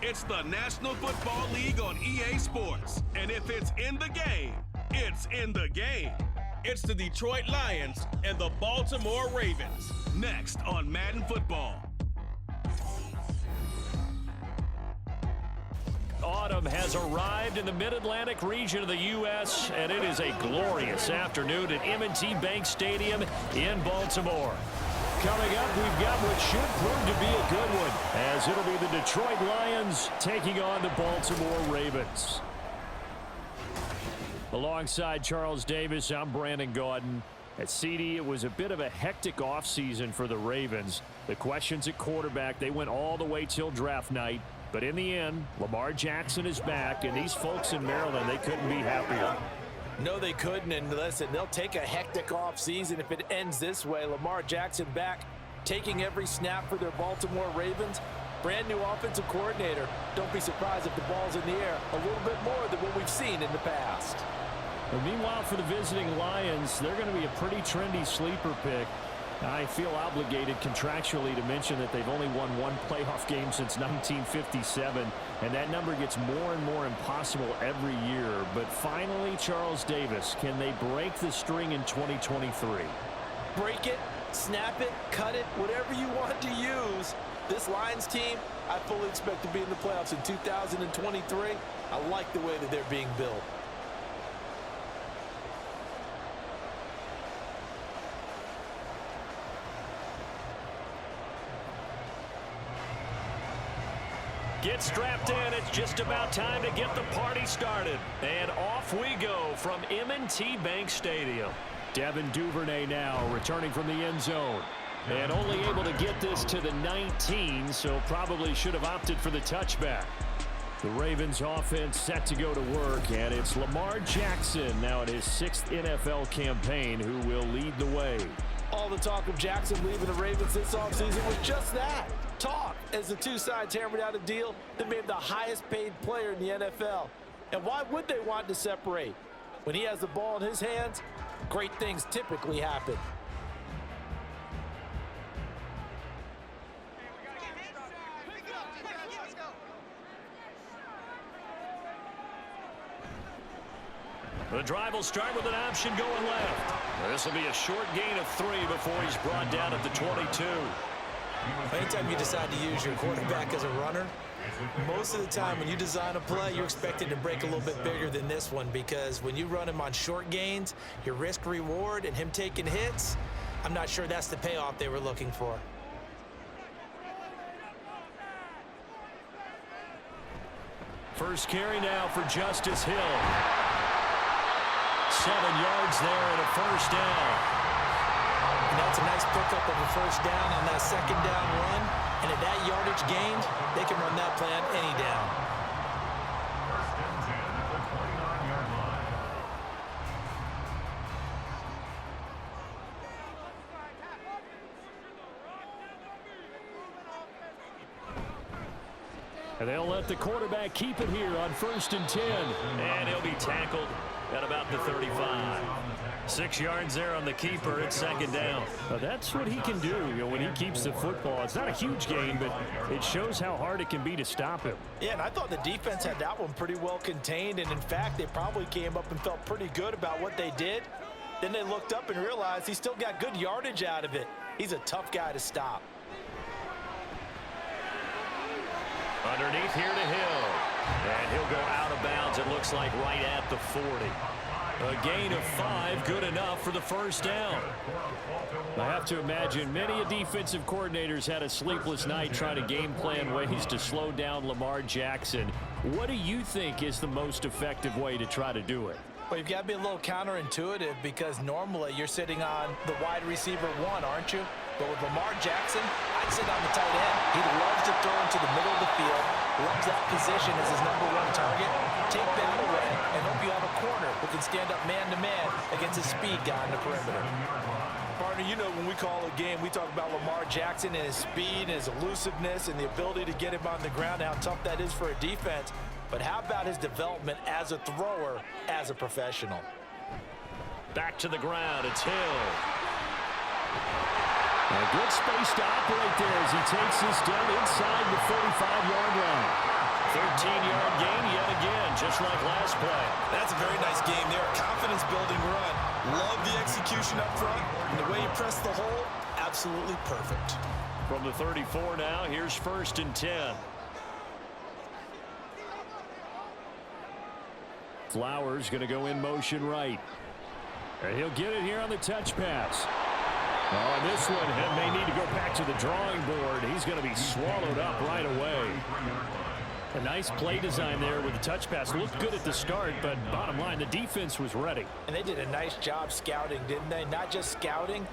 It's the National Football League on EA Sports. And if it's in the game, it's in the game. It's the Detroit Lions and the Baltimore Ravens. Next on Madden Football. Autumn has arrived in the mid-Atlantic region of the U.S., and it is a glorious afternoon at M&T Bank Stadium in Baltimore. Coming up, we've got what should prove to be a good one, as it'll be the Detroit Lions taking on the Baltimore Ravens. Alongside Charles Davis, I'm Brandon Gaudin. At CD, it was a bit of a hectic offseason for the Ravens. The questions at quarterback, they went all the way till draft night. But in the end, Lamar Jackson is back, and these folks in Maryland, they couldn't be happier. No, they couldn't, and listen, they'll take a hectic offseason if it ends this way. Lamar Jackson back, taking every snap for their Baltimore Ravens. Brand new offensive coordinator. Don't be surprised if the ball's in the air a little bit more than what we've seen in the past. But meanwhile, for the visiting Lions, they're going to be a pretty trendy sleeper pick. I feel obligated contractually to mention that they've only won one playoff game since 1957, and that number gets more and more impossible every year. But finally, Charles Davis, can they break the string in 2023? Break it, snap it, cut it, whatever you want to use. This Lions team, I fully expect to be in the playoffs in 2023. I like the way that they're being built. Get strapped in. It's just about time to get the party started. And off we go from M&T Bank Stadium. Devin Duvernay now returning from the end zone. And only able to get this to the 19, so probably should have opted for the touchback. The Ravens offense set to go to work, and it's Lamar Jackson now in his 6th NFL campaign who will lead the way. All the talk of Jackson leaving the Ravens this offseason was just that, talk, as the two sides hammered out a deal that made him the highest paid player in the NFL. And why would they want to separate? When he has the ball in his hands, great things typically happen. The drive will start with an option going left. This will be a short gain of 3 before he's brought down at the 22. Anytime you decide to use your quarterback as a runner, most of the time when you design a play, you're expected to break a little bit bigger than this one, because when you run him on short gains, your risk-reward and him taking hits, I'm not sure that's the payoff they were looking for. First carry now for Justice Hill. 7 yards there and a first down. And that's a nice pickup of a first down on that second down run. And at that yardage gained, they can run that play on any down. And they'll let the quarterback keep it here on 1st and 10. And he'll be tackled at about the 35. 6 yards there on the keeper at second down. Now that's what he can do, when he keeps the football. It's not a huge gain, but it shows how hard it can be to stop him. Yeah, and I thought the defense had that one pretty well contained, and in fact, they probably came up and felt pretty good about what they did. Then they looked up and realized he still got good yardage out of it. He's a tough guy to stop. Underneath here to Hill. And he'll go out of bounds, it looks like, right at the 40. A gain of 5, good enough for the first down. I have to imagine many defensive coordinators had a sleepless night trying to game plan ways to slow down Lamar Jackson. What do you think is the most effective way to try to do it? Well, you've got to be a little counterintuitive, because normally you're sitting on the wide receiver 1, aren't you? But with Lamar Jackson, I'd sit on the tight end. He loves to throw into the middle of the field, loves that position as his #1 target. Take that away and hope you have a corner who can stand up man-to-man against a speed guy on the perimeter. Partner, you know when we call a game, we talk about Lamar Jackson and his speed and his elusiveness and the ability to get him on the ground, how tough that is for a defense. But how about his development as a thrower, as a professional? Back to the ground, it's Hill. A good space to operate there as he takes this down inside the 35-yard line. 13-yard gain yet again, just like last play. That's a very nice game there. Confidence-building run. Love the execution up front. And the way you press the hole, absolutely perfect. From the 34 now, here's 1st and 10. Flowers going to go in motion right. And he'll get it here on the touch pass. Oh, and this one may need to go back to the drawing board. He's going to be swallowed up right away. A nice play design there with the touch pass. Looked good at the start, but bottom line, the defense was ready. And they did a nice job scouting, didn't they? Not just scouting,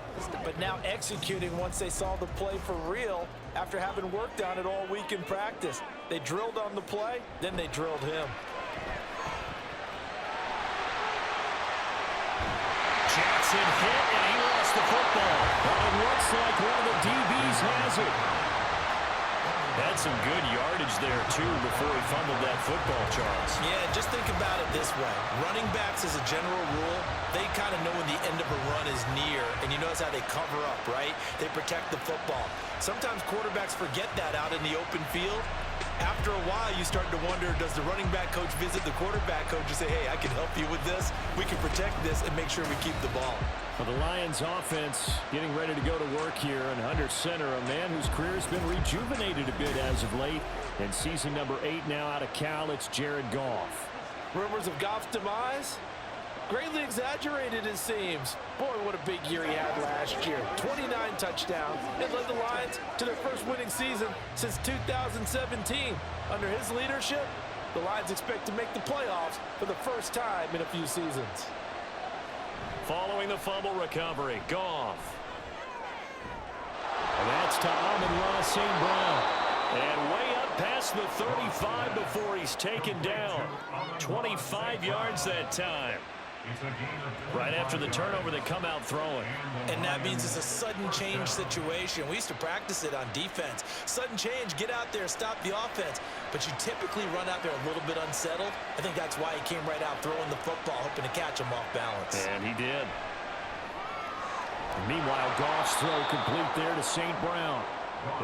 but now executing once they saw the play for real after having worked on it all week in practice. They drilled on the play, then they drilled him. Jackson hit, and he lost the football. But it looks like one of the DBs has it. Had some good yardage there, too, before he fumbled that football, Charles. Yeah, just think about it this way. Running backs, as a general rule, they kind of know when the end of a run is near, and you notice how they cover up, right? They protect the football. Sometimes quarterbacks forget that out in the open field. After a while, you start to wonder, does the running back coach visit the quarterback coach and say, hey, I can help you with this. We can protect this and make sure we keep the ball. Well, the Lions offense getting ready to go to work here, and under center, a man whose career has been rejuvenated a bit as of late. And season number 8 now out of Cal, it's Jared Goff. Rumors of Goff's demise? Greatly exaggerated, it seems. Boy, what a big year he had last year. 29 touchdowns and led the Lions to their first winning season since 2017. Under his leadership, the Lions expect to make the playoffs for the first time in a few seasons. Following the fumble recovery, Goff. And that's to Amon-Ra St. Brown. And way up past the 35 before he's taken down. 25 yards that time. Right after the turnover, they come out throwing. And that means it's a sudden change situation. We used to practice it on defense. Sudden change, get out there, stop the offense. But you typically run out there a little bit unsettled. I think that's why he came right out throwing the football, hoping to catch him off balance. And he did. And meanwhile, Goff's throw complete there to St. Brown.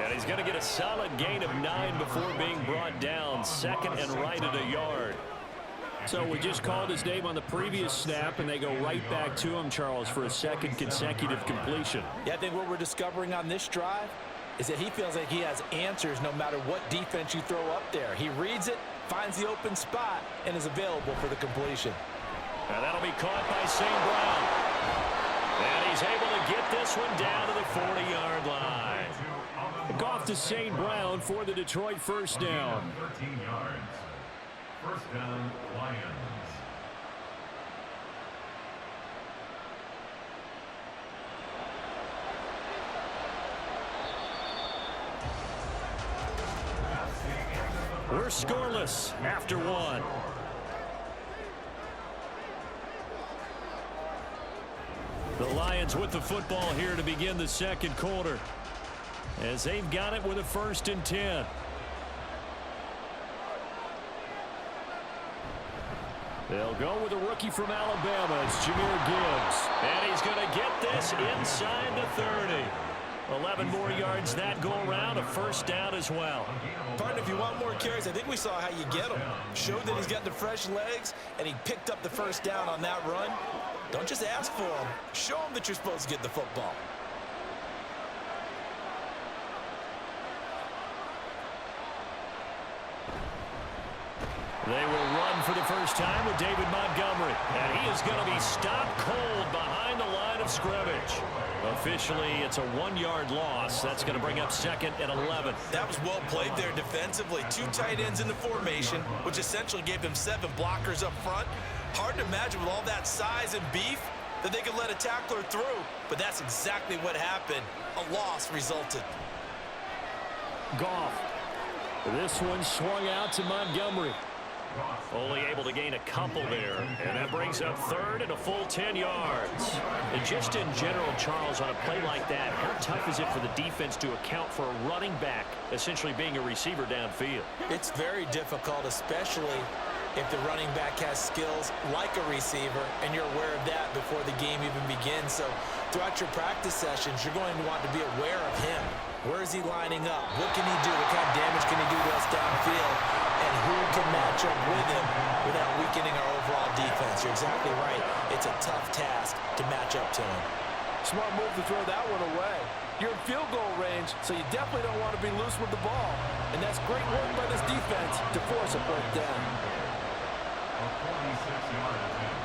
And he's going to get a solid gain of 9 before being brought down. Second and right at a yard. So we just called his name on the previous snap, and they go right back to him, Charles, for a second consecutive completion. Yeah, I think what we're discovering on this drive is that he feels like he has answers no matter what defense you throw up there. He reads it, finds the open spot, and is available for the completion. And that'll be caught by St. Brown. And he's able to get this one down to the 40-yard line. Goff to St. Brown for the Detroit first down. 13 yards. First down, Lions. We're scoreless after one. The Lions with the football here to begin the second quarter, as they've got it with a 1st and 10. They'll go with a rookie from Alabama. It's Jahmyr Gibbs. And he's going to get this inside the 30. 11 more yards that go around. A first down as well. Partner, if you want more carries, I think we saw how you get them. Showed that he's got the fresh legs, and he picked up the first down on that run. Don't just ask for him. Show him that you're supposed to get the football. They will run for the first time with David Montgomery. And he is going to be stopped cold behind the line of scrimmage. Officially, it's a 1-yard loss. That's going to bring up 2nd and 11. That was well played there defensively. 2 tight ends in the formation, which essentially gave them 7 blockers up front. Hard to imagine with all that size and beef that they could let a tackler through. But that's exactly what happened. A loss resulted. Goff. This one swung out to Montgomery. Only able to gain a couple there. And that brings up 3rd and a full 10 yards. And just in general, Charles, on a play like that, how tough is it for the defense to account for a running back essentially being a receiver downfield? It's very difficult, especially if the running back has skills like a receiver, and you're aware of that before the game even begins. So throughout your practice sessions, you're going to want to be aware of him. Where is he lining up? What can he do? What kind of damage can he do to us downfield? and who can match up with him without weakening our overall defense. You're exactly right. It's a tough task to match up to him. Smart move to throw that one away. You're in field goal range, so you definitely don't want to be loose with the ball. And that's great work by this defense to force a first down. A 46-yard attempt.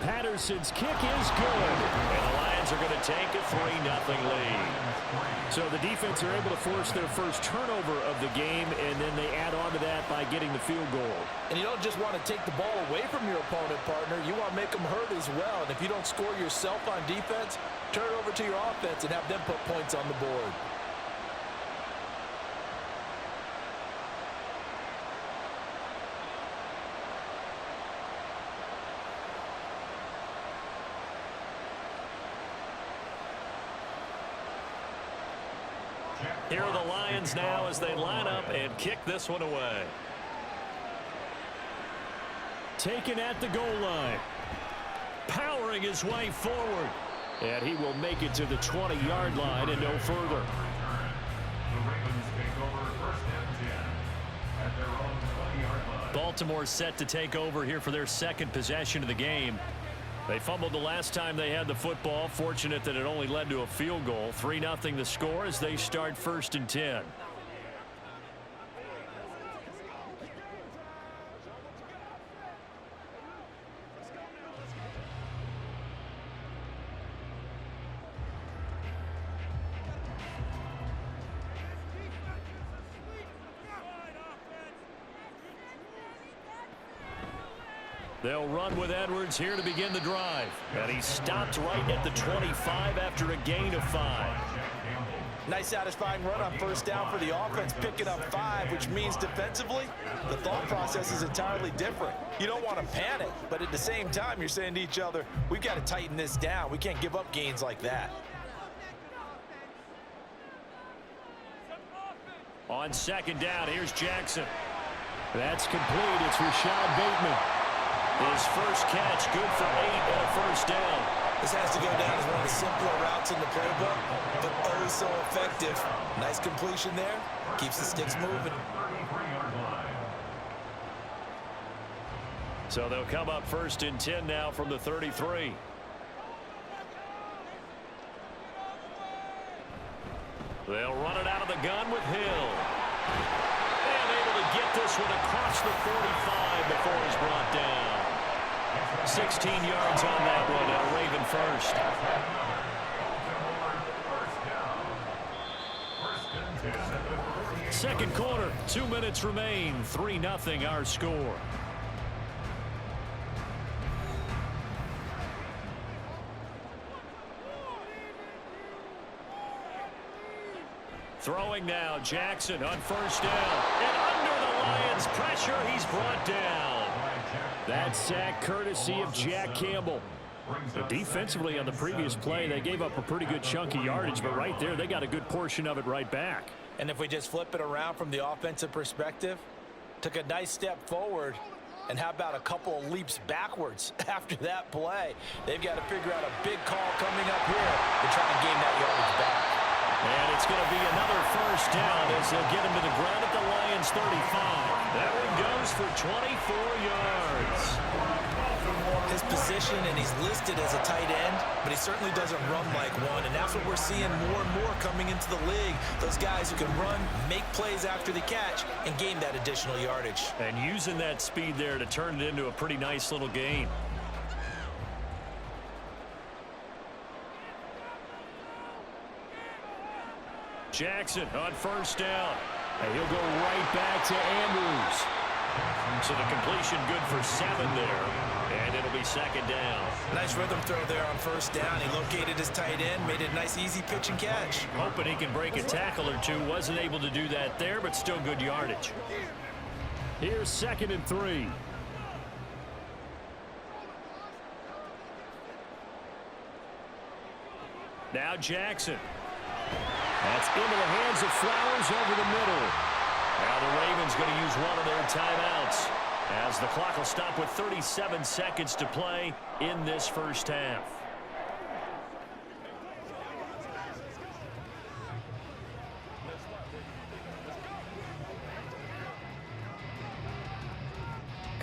Patterson's kick is good. And the Lions are going to take a 3-0 lead. So the defense are able to force their first turnover of the game, and then they add on to that by getting the field goal. And you don't just want to take the ball away from your opponent, partner. You want to make them hurt as well. And if you don't score yourself on defense, turn it over to your offense and have them put points on the board. Here are the Lions now as they line up and kick this one away. Taken at the goal line. Powering his way forward. And he will make it to the 20-yard line and no further. The Ravens take over first and 10 at their own 20-yard line. Baltimore set to take over here for their second possession of the game. They fumbled the last time they had the football. Fortunate that it only led to a field goal. 3-0 the score as they start first and 10. They'll run with Edwards here to begin the drive. And he stopped right at the 25 after a gain of 5. Nice satisfying run on first down for the offense, picking up 5, which means defensively, the thought process is entirely different. You don't want to panic, but at the same time, you're saying to each other, we've got to tighten this down. We can't give up gains like that. On second down, here's Jackson. That's complete. It's Rashad Bateman. His first catch, good for 8 and a first down. This has to go down as one of the simpler routes in the playbook, but oh so effective. Nice completion there. Keeps the sticks moving. So they'll come up first and 10 now from the 33. They'll run it out of the gun with Hill. And able to get this one across the 45 before he's brought down. 16 yards on that one, and a Raven first. Second quarter, 2 minutes remain. 3-0 our score. Throwing now, Jackson on first down. And under the Lions' pressure, he's brought down. That sack courtesy of Jack Campbell. Defensively on the previous play, they gave up a pretty good chunk of yardage, but right there, they got a good portion of it right back. And if we just flip it around from the offensive perspective, took a nice step forward, and how about a couple of leaps backwards after that play? They've got to figure out a big call coming up here to try and gain that yardage back. And it's going to be another first down as they'll get him to the ground at the Lions' 35. That one goes for 24 yards. His position, and he's listed as a tight end, but he certainly doesn't run like one, and that's what we're seeing more and more coming into the league. Those guys who can run, make plays after the catch, and gain that additional yardage. And using that speed there to turn it into a pretty nice little gain. Jackson on first down. And he'll go right back to Andrews. So the completion good for 7 there. And it'll be second down. Nice rhythm throw there on first down. He located his tight end, made it a nice easy pitch and catch. Hoping he can break a tackle or two. Wasn't able to do that there, but still good yardage. Here's second and 3. Now Jackson. That's into the hands of Flowers over the middle. Now the Ravens going to use one of their timeouts as the clock will stop with 37 seconds to play in this first half.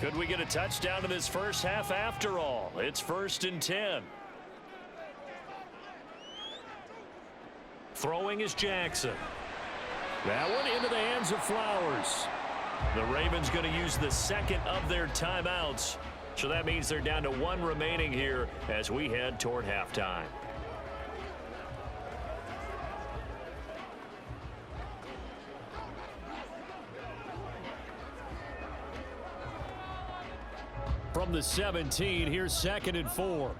Could we get a touchdown in this first half after all? It's 1st and 10. Throwing is Jackson. That one into the hands of Flowers. The Ravens going to use the second of their timeouts. So that means they're down to 1 remaining here as we head toward halftime. From the 17, here's 2nd and 4.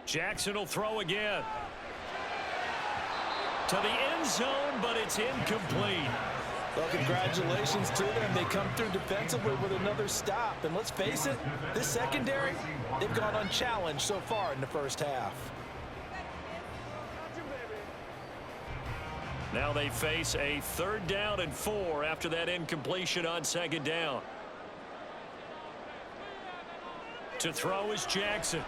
Jackson will throw again. To the end zone, but it's incomplete. Well, congratulations to them. They come through defensively with another stop. And let's face it, this secondary, they've gone unchallenged so far in the first half. Now they face a 3rd down and 4 after that incompletion on 2nd down. To throw is Jackson.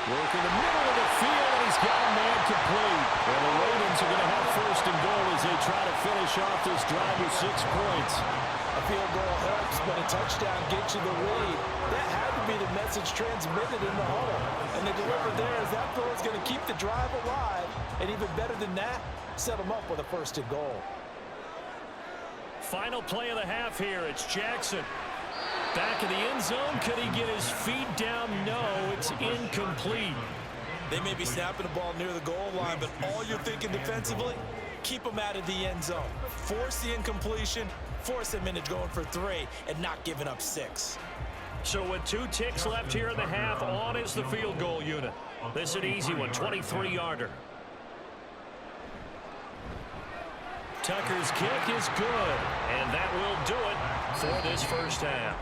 Work in the middle of the field, and he's got a man complete. And the Ravens are going to have 1st and goal as they try to finish off this drive with 6 points. A field goal helps, but a touchdown gets you the lead. That had to be the message transmitted in the huddle. And they delivered there as that throw is going to keep the drive alive. And even better than that, set them up with a 1st and goal. Final play of the half here. It's Jackson. Back in the end zone. Could he get his feet down? No, it's incomplete. They may be snapping the ball near the goal line, but all you're thinking defensively, keep them out of the end zone. Force the incompletion, force them into going for 3, and not giving up 6. So with 2 ticks left here in the half, on is the field goal unit. This is an easy one, 23-yarder. Tucker's kick is good, and that will do it for this first half.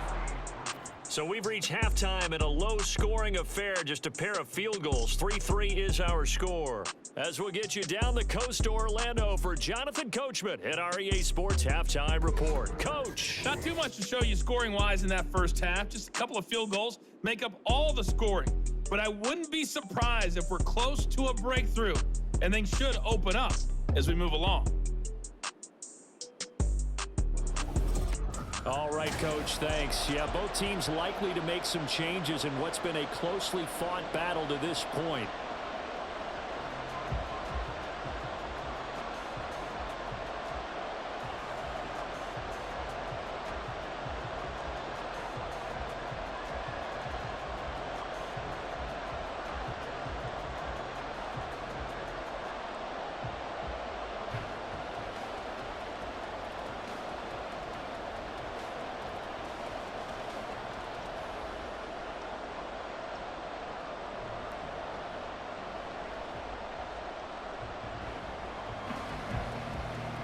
So we've reached halftime in a low-scoring affair, just a pair of field goals. 3-3 is our score. As we'll get you down the coast to Orlando for Jonathan Coachman at our EA Sports Halftime Report. Coach. Not too much to show you scoring-wise in that first half. Just a couple of field goals make up all the scoring. But I wouldn't be surprised if we're close to a breakthrough, and things should open up as we move along. All right, Coach, thanks. Yeah, both teams likely to make some changes in what's been a closely fought battle to this point.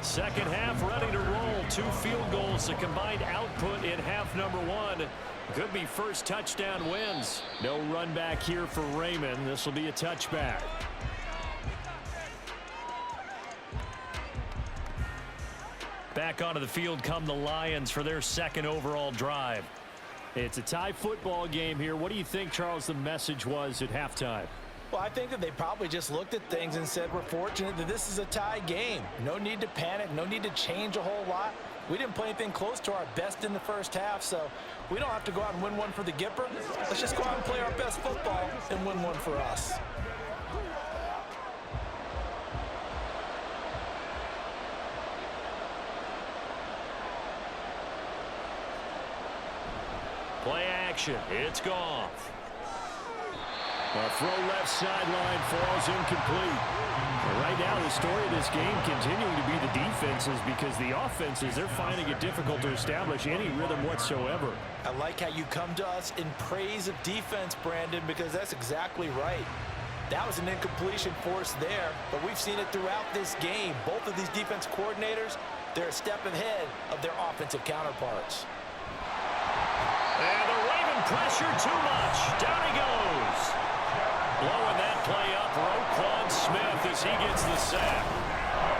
Second half ready to roll. 2 field goals, the combined output in half number 1. Could be first touchdown wins. No run back here for Raymond. This will be a touchback. Back onto the field come the Lions for their 2nd overall drive. It's a tie football game here. What do you think, Charles, the message was at halftime? Well, I think that they probably just looked at things and said, we're fortunate that this is a tie game. No need to panic, no need to change a whole lot. We didn't play anything close to our best in the first half, so we don't have to go out and win one for the Gipper. Let's just go out and play our best football and win one for us. Play action. It's Goff. A throw left sideline falls incomplete. Right now, the story of this game continuing to be the defenses, because the offenses, they're finding it difficult to establish any rhythm whatsoever. I like how you come to us in praise of defense, Brandon, because that's exactly right. That was an incompletion forced there, but we've seen it throughout this game. Both of these defense coordinators, they're a step ahead of their offensive counterparts. And the Raven pressure too much. Down he goes. Blowing that play up, Roquan Smith as he gets the sack.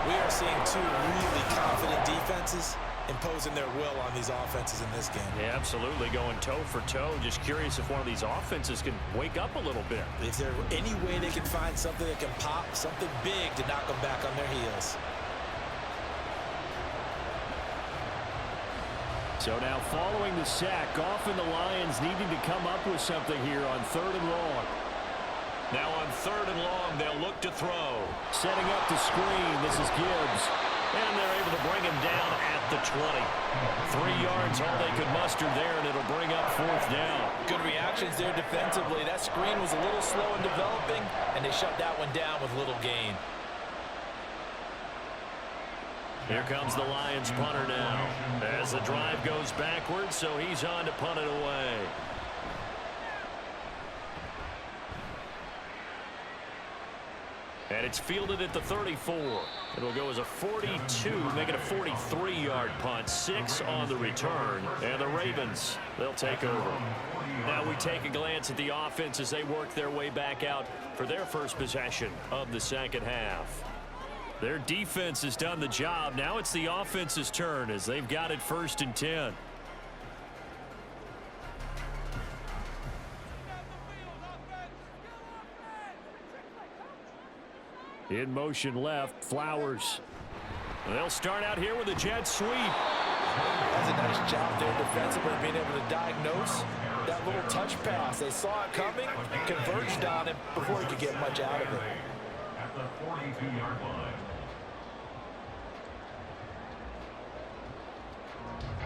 We are seeing 2 really confident defenses imposing their will on these offenses in this game. Yeah, absolutely, going toe for toe. Just curious if one of these offenses can wake up a little bit. Is there any way they can find something that can pop, something big to knock them back on their heels? So now following the sack, often the Lions needing to come up with something here on 3rd and long. Now on 3rd and long, they'll look to throw. Setting up the screen, this is Gibbs. And they're able to bring him down at the 20. 3 yards, all they could muster there, and it'll bring up 4th down. Good reactions there defensively. That screen was a little slow in developing, and they shut that one down with little gain. Here comes the Lions punter now. As the drive goes backwards, so he's on to punt it away. And it's fielded at the 34. It'll go as a 42, make it a 43-yard punt. 6 on the return. And the Ravens, they'll take over. Now we take a glance at the offense as they work their way back out for their first possession of the second half. Their defense has done the job. Now it's the offense's turn as they've got it 1st and 10. In motion left, Flowers. They'll start out here with a jet sweep. That's a nice job there defensively, being able to diagnose that little touch pass. They saw it coming, converged on him before he could get much out of it. At the 42-yard line.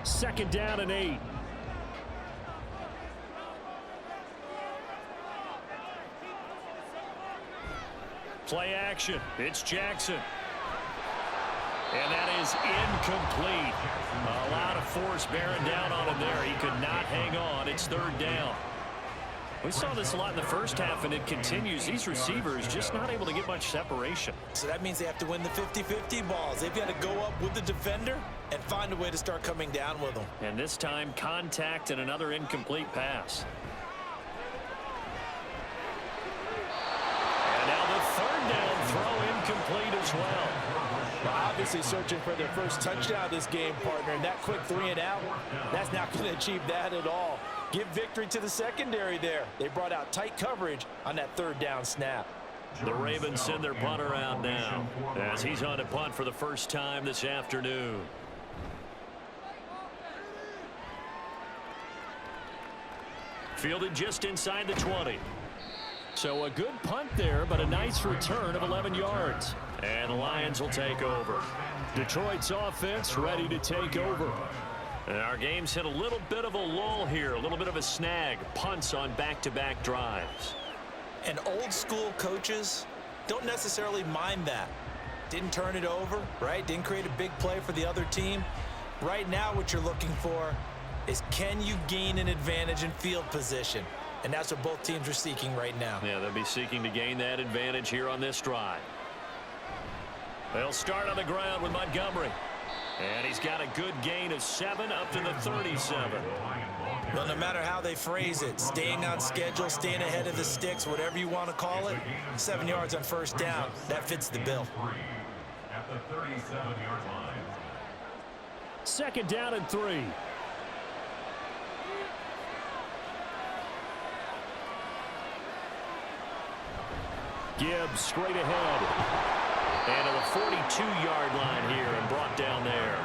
2nd down and 8. Play action. It's Jackson. And that is incomplete. A lot of force bearing down on him there. He could not hang on. It's 3rd down. We saw this a lot in the first half, and it continues. These receivers just not able to get much separation. So that means they have to win the 50-50 balls. They've got to go up with the defender and find a way to start coming down with them. And this time, contact and another incomplete pass. And now the 3rd down throw incomplete as well. Well, obviously searching for their first touchdown this game, partner, and that quick 3 and out, that's not going to achieve that at all. Give victory to the secondary there. They brought out tight coverage on that 3rd down snap. The Ravens send their punter out now as he's on to punt for the first time this afternoon. Fielded just inside the 20. So a good punt there, but a nice return of 11 yards. And the Lions will take over. Detroit's offense ready to take over. And our game's hit a little bit of a lull here, a little bit of a snag. Punts on back-to-back drives. And old school coaches don't necessarily mind that. Didn't turn it over, right? Didn't create a big play for the other team. Right now what you're looking for is, can you gain an advantage in field position? And that's what both teams are seeking right now. Yeah, they'll be seeking to gain that advantage here on this drive. They'll start on the ground with Montgomery. And he's got a good gain of 7 up to the 37. Well, no matter how they phrase it, staying on schedule, staying ahead of the sticks, whatever you want to call it, 7 yards on 1st down, that fits the bill. At the 37-yard line. 2nd down and 3. Gibbs straight ahead. And to the 42-yard line here and brought down there.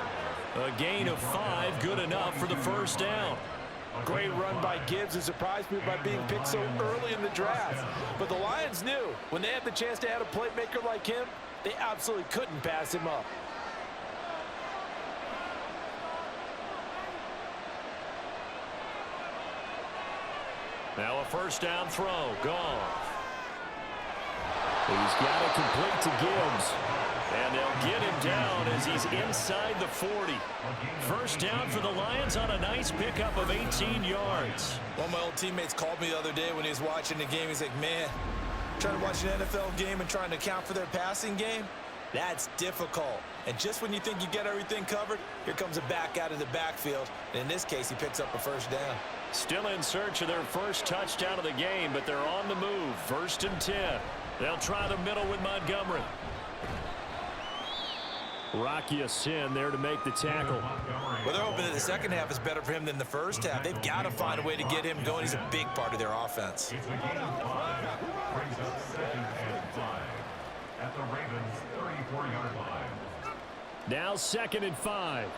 A gain of 5, good enough for the 1st down. Great run by Gibbs. It surprised me by being picked so early in the draft. But the Lions knew when they had the chance to add a playmaker like him, they absolutely couldn't pass him up. Now a 1st down throw. Gone. He's got it complete to Gibbs. And they'll get him down as he's inside the 40. 1st down for the Lions on a nice pickup of 18 yards. One of my old teammates called me the other day when he was watching the game. He's like, man, trying to watch an NFL game and trying to account for their passing game, that's difficult. And just when you think you get everything covered, here comes a back out of the backfield. And in this case, he picks up a 1st down. Still in search of their first touchdown of the game, but they're on the move. 1st and 10. They'll try the middle with Montgomery. Rocky Sin there to make the tackle. Well, they're hoping that the second half is better for him than the first half. They've got to find a way to get him going. He's a big part of their offense. It's a gain of 5. Brings up 2nd and 5. At the Ravens' 34-yard line. Now 2nd and 5.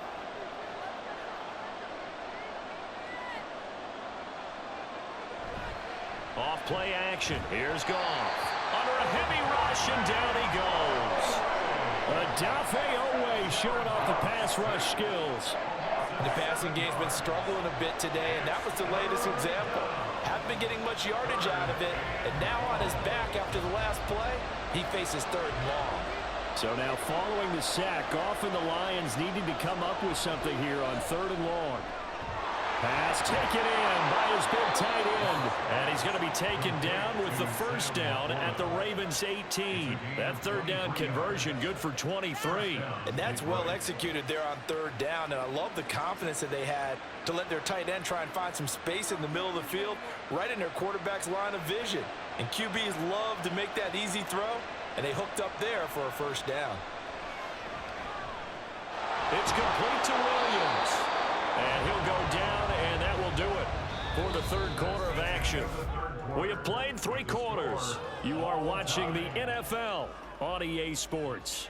Off play action. Here's Goff. Under a heavy rush, and down he goes. Adafe Owe showing off the pass rush skills. The passing game's been struggling a bit today, and that was the latest example. Haven't been getting much yardage out of it, and now on his back after the last play, he faces 3rd and long. So now following the sack, Goff and the Lions needing to come up with something here on 3rd and long. Pass taken in by his big tight end. And he's going to be taken down with the first down at the Ravens 18. That 3rd down conversion good for 23. And that's well executed there on 3rd down. And I love the confidence that they had to let their tight end try and find some space in the middle of the field, right in their quarterback's line of vision. And QBs love to make that easy throw, and they hooked up there for a first down. It's complete to Williams. And he'll go down, and that will do it for the 3rd quarter of action. We have played 3 quarters. You are watching the NFL on EA Sports.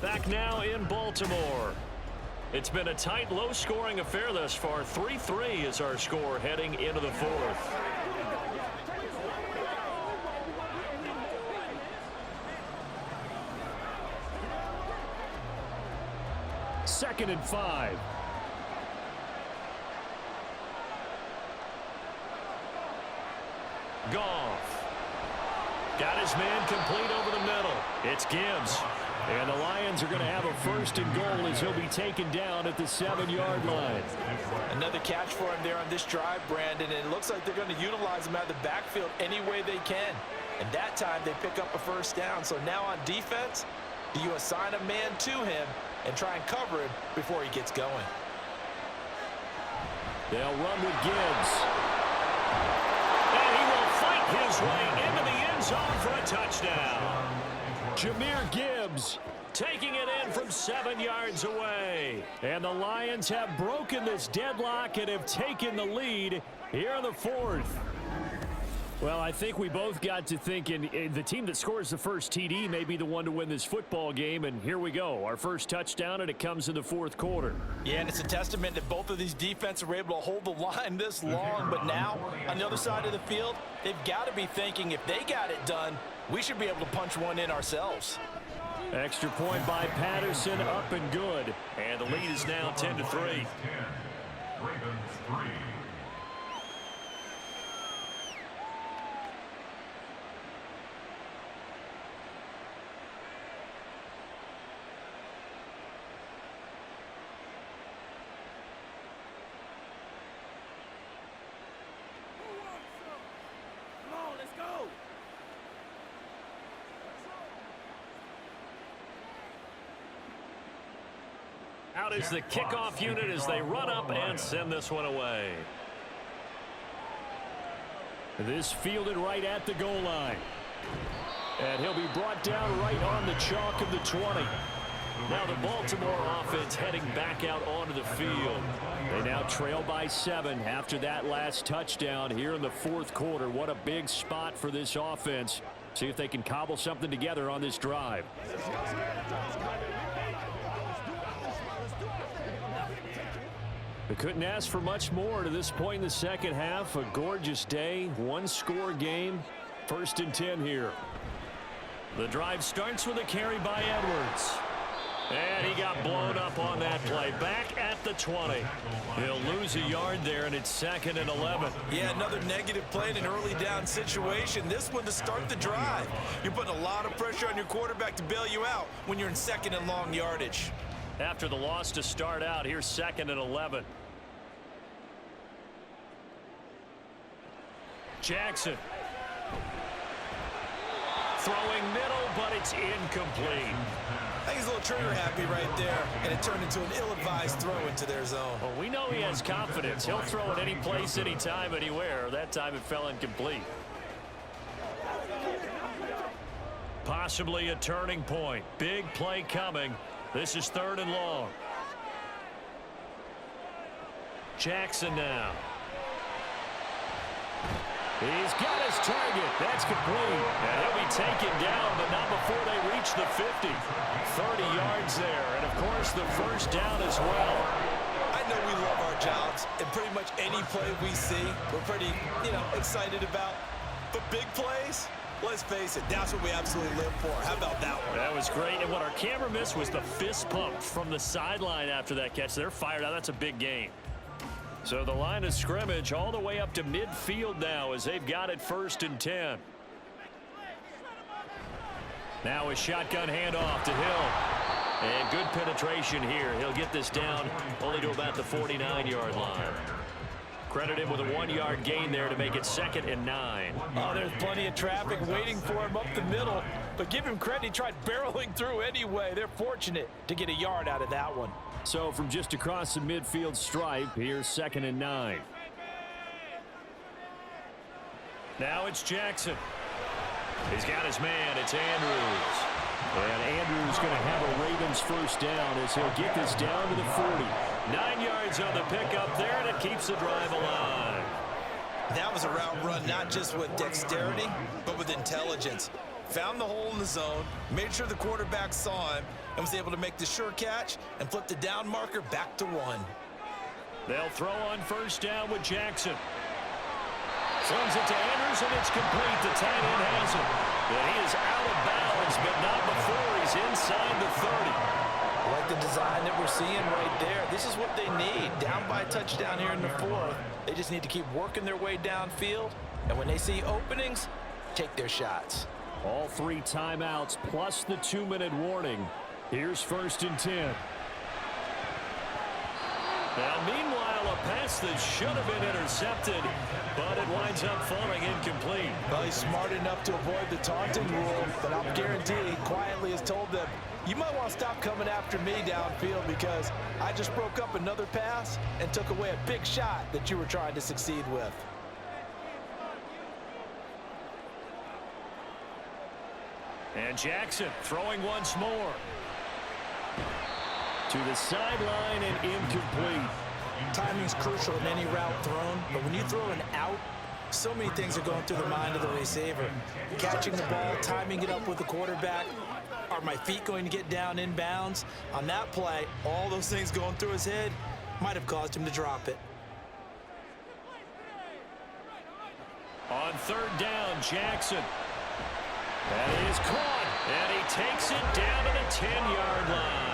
Back now in Baltimore. It's been a tight, low-scoring affair thus far. 3-3 is our score heading into the 4th. Second and 5. Goff. Got his man complete over the middle. It's Gibbs. And the Lions are going to have a 1st and goal as he'll be taken down at the 7-yard line. Another catch for him there on this drive, Brandon, and it looks like they're going to utilize him out of the backfield any way they can. And that time they pick up a first down. So now on defense, do you assign a man to him and try and cover him before he gets going? They'll run with Gibbs. And he will fight his way into the end zone for a touchdown. Jahmyr Gibbs taking it in from 7 yards away. And the Lions have broken this deadlock and have taken the lead here in the 4th. Well, I think we both got to thinking the team that scores the first TD may be the one to win this football game, and here we go. Our first touchdown, and it comes in the 4th quarter. Yeah, and it's a testament that both of these defenses were able to hold the line this long, but now on the other side of the field, they've got to be thinking if they got it done, we should be able to punch one in ourselves. Extra point by Patterson, up and good. And the lead is now 10-3. Ravens 3. Out is the kickoff unit as they run up and send this one away. This fielded right at the goal line. And he'll be brought down right on the chalk of the 20. Now the Baltimore offense heading back out onto the field. They now trail by 7 after that last touchdown here in the 4th quarter. What a big spot for this offense. See if they can cobble something together on this drive. They couldn't ask for much more to this point in the second half. A gorgeous day, 1-score game. 1st and 10 here. The drive starts with a carry by Edwards. And he got blown up on that play. Back at the 20. He'll lose a yard there, and it's 2nd and 11. Yeah, another negative play in an early down situation. This one to start the drive. You're putting a lot of pressure on your quarterback to bail you out when you're in 2nd and long yardage. After the loss to start out, here's 2nd and 11. Jackson. Throwing middle, but it's incomplete. I think he's a little trigger happy right there, and it turned into an ill-advised throw into their zone. Well, we know he has confidence. He'll throw it any place, anytime, anywhere. That time it fell incomplete. Possibly a turning point. Big play coming. This is 3rd and long. Jackson now. He's got his target. That's complete. And he'll be taken down, but not before they reach the 50. 30 yards there, and of course the first down as well. I know we love our jobs, and pretty much any play we see, we're pretty, excited about. But big plays, let's face it, that's what we absolutely live for. How about that one? That was great. And what our camera missed was the fist pump from the sideline after that catch. They're fired out. That's a big game. So the line of scrimmage all the way up to midfield now as they've got it 1st and 10. Now a shotgun handoff to Hill. And good penetration here. He'll get this down only to about the 49-yard line. Credit him with a 1-yard gain there to make it 2nd and 9. Oh, there's plenty of traffic waiting for him up the middle. But give him credit, he tried barreling through anyway. They're fortunate to get a yard out of that one. So from just across the midfield stripe, here's 2nd and 9. Now it's Jackson. He's got his man. It's Andrews. And Andrews going to have a Ravens first down as he'll get this down to the 40. 9 yards on the pickup there, and it keeps the drive alive. That was a route run not just with dexterity, but with intelligence. Found the hole in the zone, made sure the quarterback saw him, and was able to make the sure catch and flip the down marker back to 1. They'll throw on first down with Jackson. Sends it to Andrews, and it's complete. The tight end has it. But he is out of bounds, but not before he's inside the 30. I like the design that we're seeing right there. This is what they need. Down by a touchdown here in the 4th. They just need to keep working their way downfield. And when they see openings, take their shots. All 3 timeouts plus the 2-minute warning. Here's 1st and 10. Now, meanwhile, a pass that should have been intercepted, but it winds up falling incomplete. Well, he's smart enough to avoid the taunting rule, but I'm guaranteed he quietly has told them, you might want to stop coming after me downfield because I just broke up another pass and took away a big shot that you were trying to succeed with. And Jackson throwing once more. To the sideline and incomplete. Timing's crucial in any route thrown, but when you throw an out, so many things are going through the mind of the receiver. Catching the ball, timing it up with the quarterback. Are my feet going to get down in bounds? On that play, all those things going through his head might have caused him to drop it. On 3rd down, Jackson. That is caught, and he takes it down to the 10-yard line.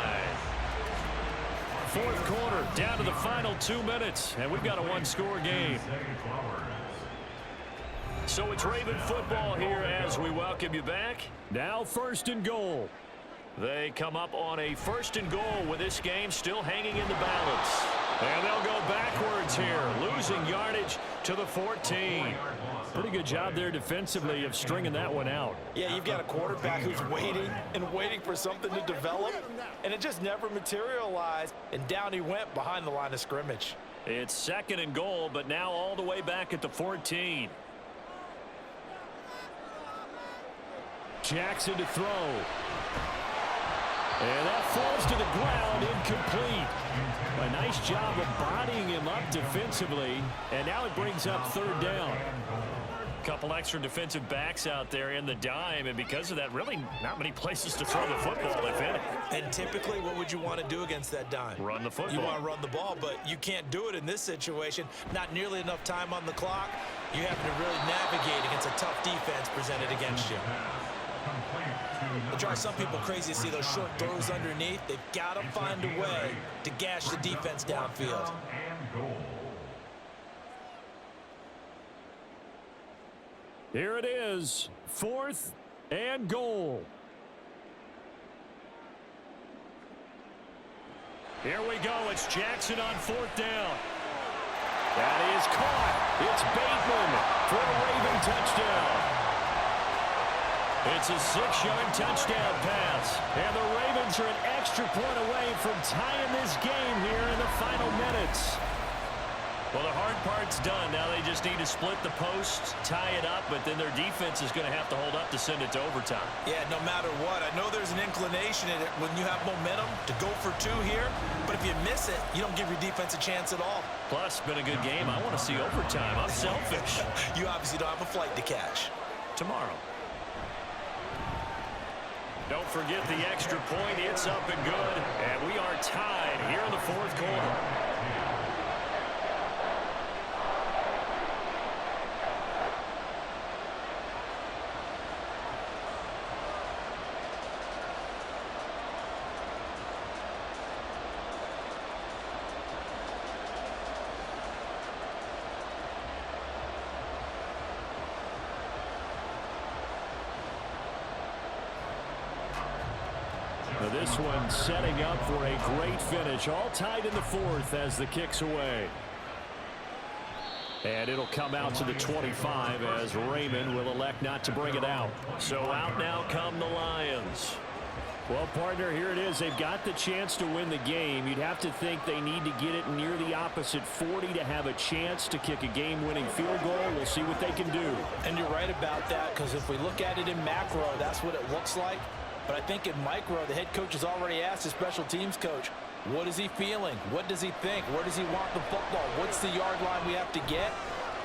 4th quarter, down to the final 2 minutes, and we've got a 1-score game. So it's Raven football here as we welcome you back. Now 1st and goal. They come up on a 1st and goal with this game still hanging in the balance. And they'll go backwards here, losing yardage to the 14. Pretty good job there defensively of stringing that one out. Yeah, you've got a quarterback who's waiting and waiting for something to develop, and it just never materialized, and down he went behind the line of scrimmage. It's 2nd and goal, but now all the way back at the 14. Jackson to throw. And that falls to the ground, incomplete. A nice job of bodying him up defensively, and now it brings up 3rd down. Couple extra defensive backs out there in the dime, and because of that, really not many places to throw the football, if any. And typically, what would you want to do against that dime? Run the football. You want to run the ball, but you can't do it in this situation. Not nearly enough time on the clock. You have to really navigate against a tough defense presented against you. It drives some people crazy to see those short throws underneath. They've got to find a way to gash the defense downfield. Here it is, 4th and goal. Here we go. It's Jackson on 4th down. That is caught. It's Bateman for a Raven touchdown. It's a 6-yard touchdown pass. And the Ravens are an extra point away from tying this game here in the final minutes. Well, the hard part's done. Now they just need to split the posts, tie it up, but then their defense is going to have to hold up to send it to overtime. Yeah, no matter what. I know there's an inclination in it when you have momentum to go for 2 here, but if you miss it, you don't give your defense a chance at all. Plus, it's been a good game. I want to see overtime. I'm selfish. You obviously don't have a flight to catch. Tomorrow. Don't forget the extra point. It's up and good. And we are tied here in the 4th quarter. Now this one setting up for a great finish. All tied in the fourth as the kick's away. And it'll come out to the 25 as Raymond will elect not to bring it out. So out now come the Lions. Well, partner, here it is. They've got the chance to win the game. You'd have to think they need to get it near the opposite 40 to have a chance to kick a game-winning field goal. We'll see what they can do. And you're right about that, because if we look at it in macro, that's what it looks like. But I think in micro, the head coach has already asked his special teams coach, what is he feeling? What does he think? Where does he want the football? What's the yard line we have to get?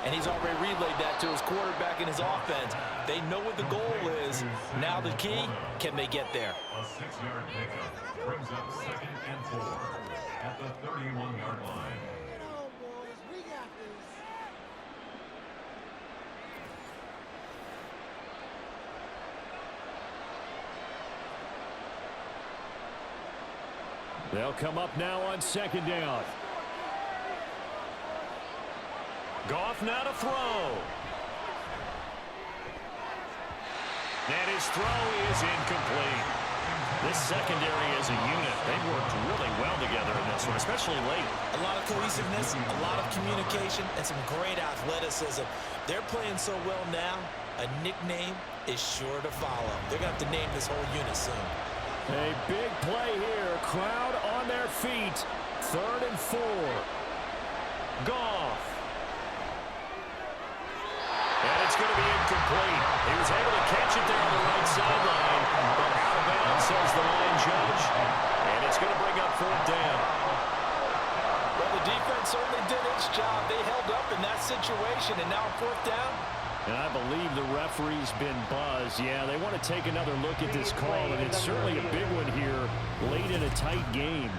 And he's already relayed that to his quarterback and his offense. They know what the goal is. Now the key, can they get there? A 6-yard pickup brings up 2nd and 4 at the 31-yard line. They'll come up now on 2nd down. Goff now to throw. And his throw is incomplete. This secondary as a unit, they've worked really well together in this one, especially late. A lot of cohesiveness, a lot of communication, and some great athleticism. They're playing so well now, a nickname is sure to follow. They're going to have to name this whole unit soon. A big play here. Crowd on their feet. 3rd and 4. Goff. And it's going to be incomplete. He was able to catch it there on the right sideline, but out of bounds, says the line judge. And it's going to bring up 4th down. Well, the defense certainly did its job. They held up in that situation, and now 4th down. And I believe the referee's been buzzed. Yeah, they want to take another look at this call, and it's certainly a big one here late in a tight game.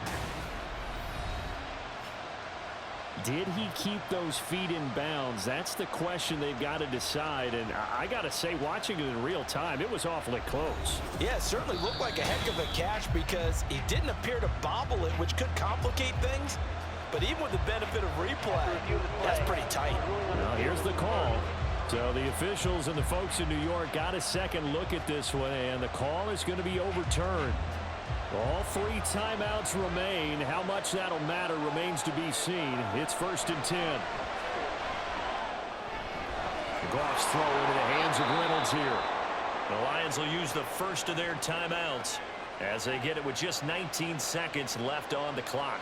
Did he keep those feet in bounds? That's the question they've got to decide. And I got to say, watching it in real time, it was awfully close. Yeah, it certainly looked like a heck of a catch because he didn't appear to bobble it, which could complicate things. But even with the benefit of replay, that's pretty tight. Well, here's the call. So the officials and the folks in New York got a second look at this one, and the call is going to be overturned. All 3 timeouts remain. How much that'll matter remains to be seen. It's 1st and 10. Goff's throw into the hands of Reynolds here. The Lions will use the first of their timeouts as they get it with just 19 seconds left on the clock.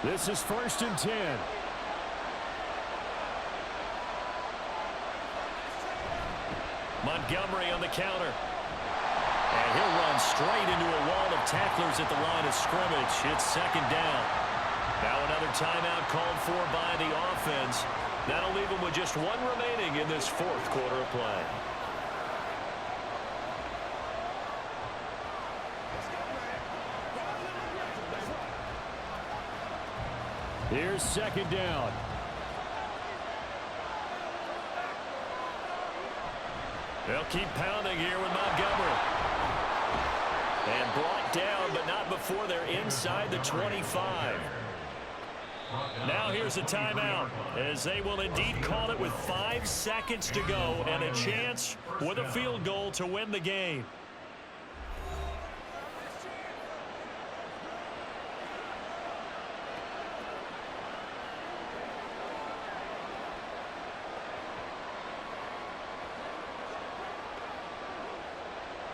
This is 1st and 10. Montgomery on the counter. And he'll run straight into a wall of tacklers at the line of scrimmage. It's 2nd down. Now another timeout called for by the offense. That'll leave them with just 1 remaining in this 4th quarter of play. Here's 2nd down. They'll keep pounding here with Montgomery. And brought down, but not before they're inside the 25. Now here's a timeout, as they will indeed call it with 5 seconds to go and a chance with a field goal to win the game.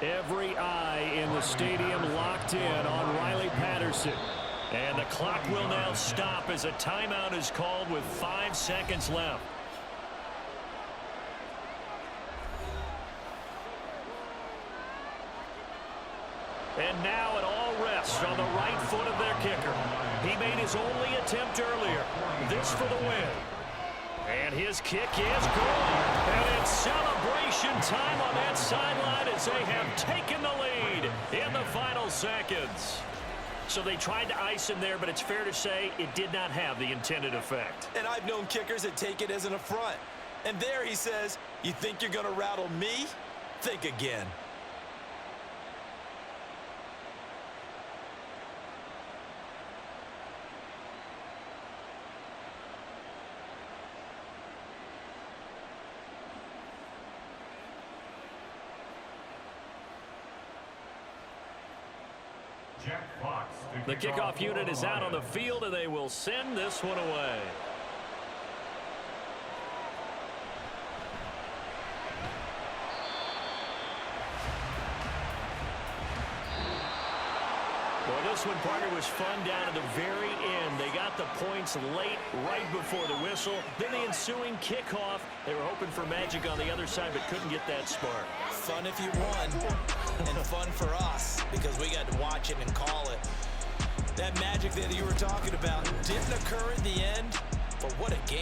Every eye in the stadium locked in on Riley Patterson. And the clock will now stop as a timeout is called with 5 seconds left. And now it all rests on the right foot of their kicker. He made his only attempt earlier. This for the win. And his kick is good. And it's celebration time on that sideline as they have taken the lead in the final seconds. So they tried to ice him there, but it's fair to say it did not have the intended effect. And I've known kickers that take it as an affront. And there he says, you think you're going to rattle me? Think again. Jack Fox to The kick off kickoff unit for is the out on the Lions. field, and they will send this one away. Well, this one, partner, was fun down to the very end. They got the points late, right before the whistle. Then the ensuing kickoff. They were hoping for magic on the other side, but couldn't get that spark. Fun if you won, and fun for us because we got to watch it and call it. That magic that you were talking about didn't occur at the end, but what a game.